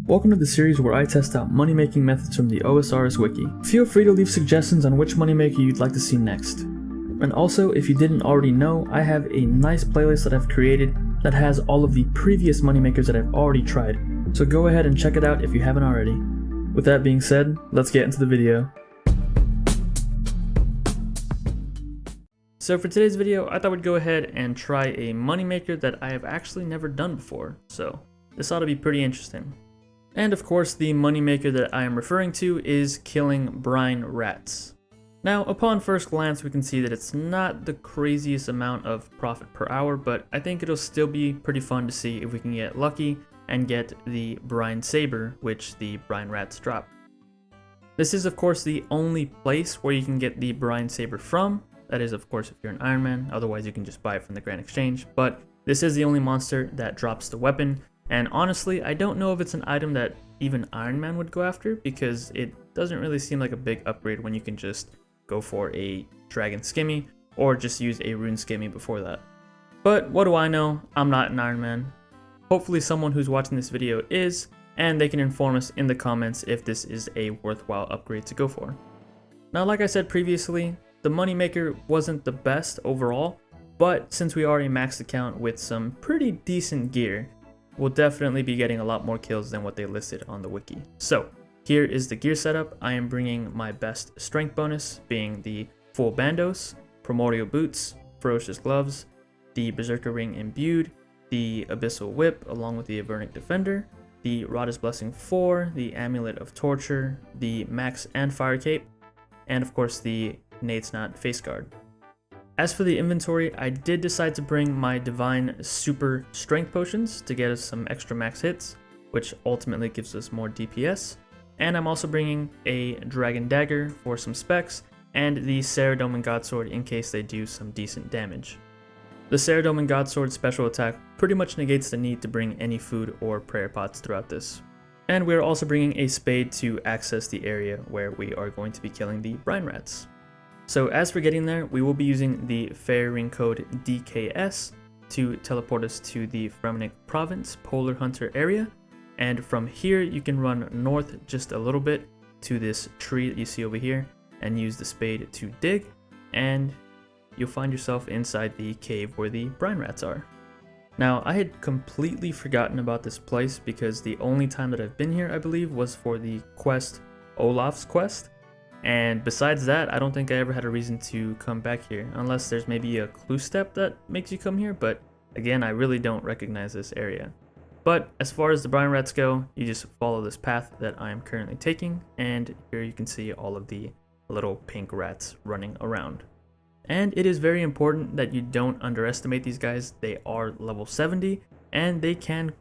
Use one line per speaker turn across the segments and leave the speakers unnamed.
Welcome to the series where I test out money-making methods from the OSRS Wiki. Feel free to leave suggestions on which moneymaker you'd like to see next. And also, if you didn't already know, I have a nice playlist that I've created that has all of the previous moneymakers that I've already tried, so go ahead and check it out if you haven't already. With that being said, let's get into the video. So for today's video, I thought we'd go ahead and try a moneymaker that I have actually never done before, so this ought to be pretty interesting. And of course, the moneymaker that I am referring to is killing brine rats. Now, upon first glance, we can see that it's not the craziest amount of profit per hour, but I think it'll still be pretty fun to see if we can get lucky and get the brine saber, which the brine rats drop. This is of course the only place where you can get the brine saber from. That is of course if you're an Iron Man, otherwise you can just buy it from the Grand Exchange, but this is the only monster that drops the weapon. And honestly, I don't know if it's an item that even Iron Man would go after, because it doesn't really seem like a big upgrade when you can just go for a dragon skimmy or just use a rune skimmy before that. But what do I know? I'm not an Iron Man. Hopefully someone who's watching this video is, and they can inform us in the comments if this is a worthwhile upgrade to go for. Now, like I said previously, the moneymaker wasn't the best overall, but since we are a maxed account with some pretty decent gear, we'll definitely be getting a lot more kills than what they listed on the wiki. So here is the gear setup. I am bringing my best strength bonus, being the full bandos, primordial boots, ferocious gloves, the berserker ring imbued, the abyssal whip along with the avernic defender, the Rada's blessing 4, the amulet of torture, the max and fire cape, and of course the Nate's Knot face guard. As for the inventory, I did decide to bring my divine super strength potions to get us some extra max hits, which ultimately gives us more DPS. And I'm also bringing a dragon dagger for some specs, and the Saradomin Godsword in case they do some decent damage. The Saradomin Godsword special attack pretty much negates the need to bring any food or prayer pots throughout this. And we're also bringing a spade to access the area where we are going to be killing the brine rats. So as for getting there, we will be using the fairy ring code DKS to teleport us to the Fremenic Province Polar Hunter area. And from here, you can run north just a little bit to this tree that you see over here and use the spade to dig, and you'll find yourself inside the cave where the brine rats are. Now, I had completely forgotten about this place because the only time that I've been here, I believe, was for the quest, Olaf's quest. And besides that, I don't think I ever had a reason to come back here, unless there's maybe a clue step that makes you come here, but again, I really don't recognize this area. But as far as the brine rats go, you just follow this path that I am currently taking, and here you can see all of the little pink rats running around. And it is very important that you don't underestimate these guys. They are level 70, and they can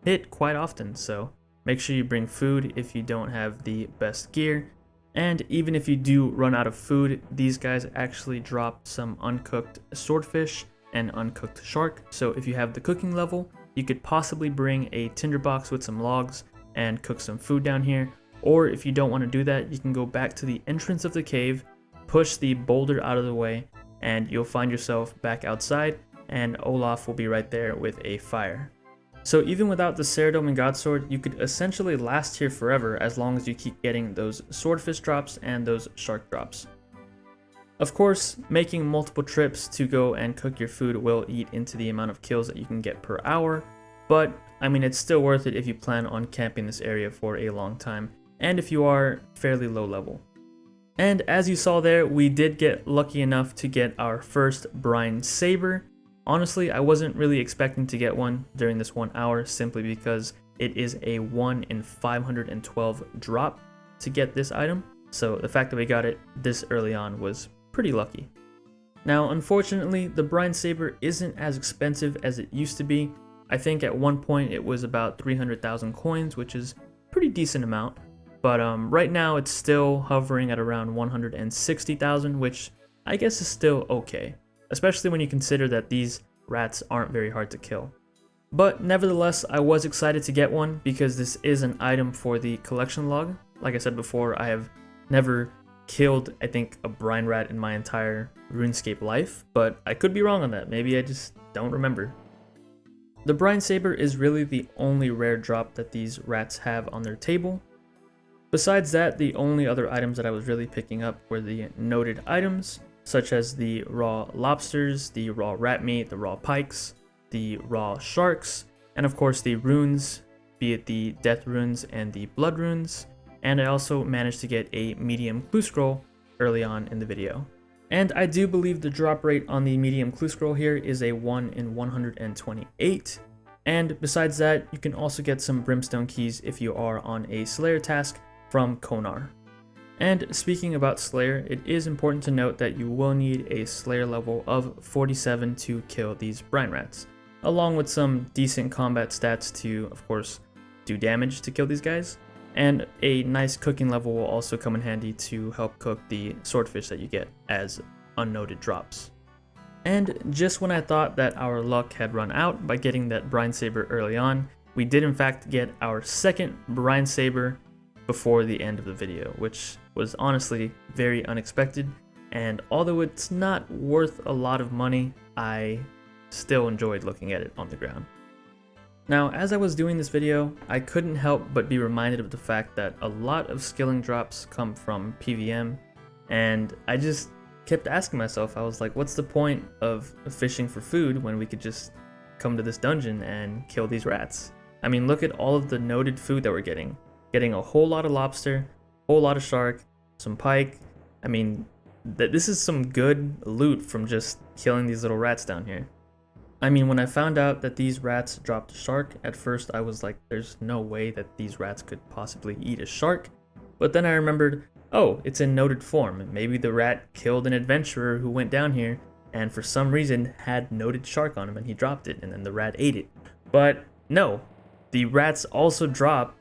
hit quite often, so make sure you bring food if you don't have the best gear. And even if you do run out of food, these guys actually drop some uncooked swordfish and uncooked shark, so if you have the cooking level, you could possibly bring a tinderbox with some logs and cook some food down here. Or if you don't want to do that, you can go back to the entrance of the cave, push the boulder out of the way, and you'll find yourself back outside, and Olaf will be right there with a fire. So even without the Saradomin Godsword, you could essentially last here forever as long as you keep getting those swordfish drops and those shark drops. Of course, making multiple trips to go and cook your food will eat into the amount of kills that you can get per hour, but I mean, it's still worth it if you plan on camping this area for a long time, and if you are fairly low level. And as you saw there, we did get lucky enough to get our first brine saber. Honestly, I wasn't really expecting to get one during this 1 hour, simply because it is a 1 in 512 drop to get this item, so the fact that we got it this early on was pretty lucky. Now, unfortunately, the brine saber isn't as expensive as it used to be. I think at one point it was about 300,000 coins, which is a pretty decent amount, but right now it's still hovering at around 160,000, which I guess is still okay, especially when you consider that these rats aren't very hard to kill. But nevertheless, I was excited to get one because this is an item for the collection log. Like I said before, I have never killed, I think, a brine rat in my entire RuneScape life, but I could be wrong on that. Maybe I just don't remember. The Brine Saber is really the only rare drop that these rats have on their table. Besides that, the only other items that I was really picking up were the noted items, such as the raw lobsters, the raw rat meat, the raw pikes, the raw sharks, and of course the runes, be it the death runes and the blood runes, and I also managed to get a medium clue scroll early on in the video. And I do believe the drop rate on the medium clue scroll here is a 1 in 128, and besides that, you can also get some brimstone keys if you are on a Slayer task from Konar. And speaking about Slayer, it is important to note that you will need a Slayer level of 47 to kill these brine rats, along with some decent combat stats to, of course, do damage to kill these guys. And a nice cooking level will also come in handy to help cook the swordfish that you get as unnoted drops. And just when I thought that our luck had run out by getting that Brine Saber early on, we did in fact get our second Brine Saber before the end of the video, which was honestly very unexpected, and although it's not worth a lot of money, I still enjoyed looking at it on the ground. Now, as I was doing this video, I couldn't help but be reminded of the fact that a lot of skilling drops come from PVM, and I just kept asking myself, I was like, what's the point of fishing for food when we could just come to this dungeon and kill these rats? I mean, look at all of the noted food that we're getting. Getting a whole lot of lobster, a whole lot of shark, some pike. I mean, this is some good loot from just killing these little rats down here. I mean, when I found out that these rats dropped a shark, at first I was like, there's no way that these rats could possibly eat a shark. But then I remembered, oh, it's in noted form. Maybe the rat killed an adventurer who went down here and for some reason had noted shark on him and he dropped it and then the rat ate it. But no, the rats also drop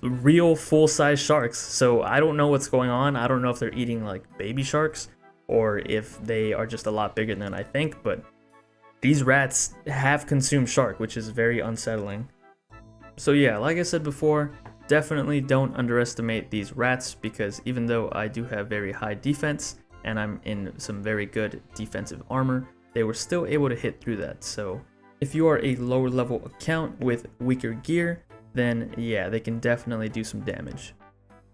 real full-size sharks. So I don't know what's going on. I don't know if they're eating like baby sharks or if they are just a lot bigger than I think, but these rats have consumed shark, which is very unsettling. So yeah, like I said before, definitely don't underestimate these rats, because even though I do have very high defense and I'm in some very good defensive armor, they were still able to hit through that. So if you are a lower level account with weaker gear, then yeah, they can definitely do some damage.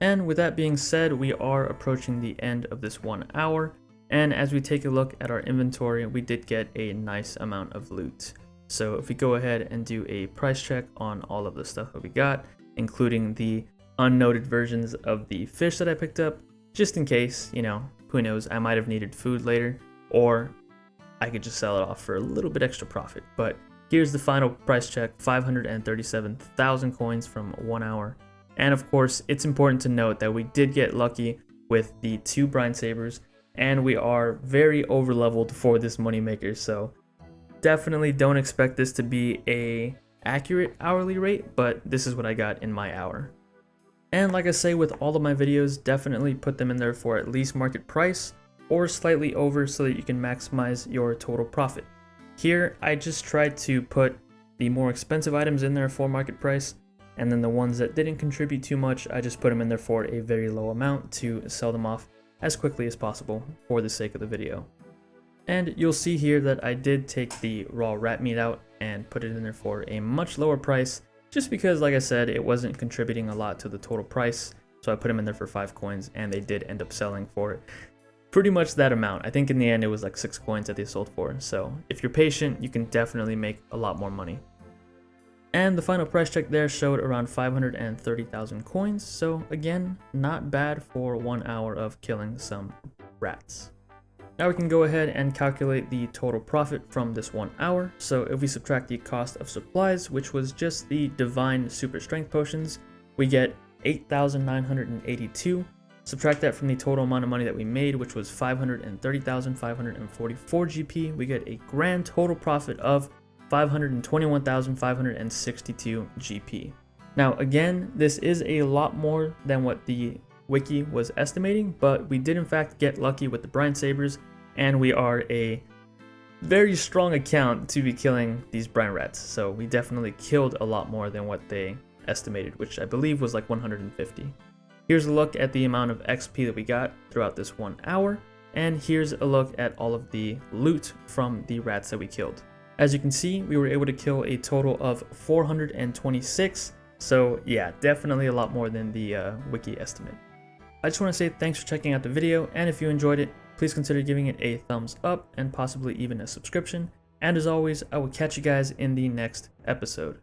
And with that being said, we are approaching the end of this 1 hour. And as we take a look at our inventory, we did get a nice amount of loot. So if we go ahead and do a price check on all of the stuff that we got, including the unnoted versions of the fish that I picked up, just in case, you know, who knows, I might have needed food later, or I could just sell it off for a little bit extra profit. But here's the final price check, 537,000 coins from 1 hour. And of course, it's important to note that we did get lucky with the 2 Brine Sabers, and we are very over leveled for this moneymaker, so definitely don't expect this to be a accurate hourly rate, but this is what I got in my hour. And like I say with all of my videos, definitely put them in there for at least market price or slightly over so that you can maximize your total profit. Here I just tried to put the more expensive items in there for market price, and then the ones that didn't contribute too much, I just put them in there for a very low amount to sell them off as quickly as possible for the sake of the video. And you'll see here that I did take the raw rat meat out and put it in there for a much lower price, just because, like I said, it wasn't contributing a lot to the total price. So I put them in there for 5 coins, and they did end up selling for pretty much that amount. I think in the end it was like 6 coins that they sold for. So if you're patient, you can definitely make a lot more money. And the final price check there showed around 530,000 coins, so again, not bad for 1 hour of killing some rats. Now we can go ahead and calculate the total profit from this 1 hour. So if we subtract the cost of supplies, which was just the divine super strength potions, we get 8,982. Subtract that from the total amount of money that we made, which was 530,544 GP, we get a grand total profit of 521,562 GP. Now again, this is a lot more than what the wiki was estimating, but we did in fact get lucky with the Brine Sabers, and we are a very strong account to be killing these brine rats. So we definitely killed a lot more than what they estimated, which I believe was like 150. Here's a look at the amount of XP that we got throughout this 1 hour, and here's a look at all of the loot from the rats that we killed. As you can see, we were able to kill a total of 426, so yeah, definitely a lot more than the wiki estimate. I just want to say thanks for checking out the video, and if you enjoyed it, please consider giving it a thumbs up and possibly even a subscription. And as always, I will catch you guys in the next episode.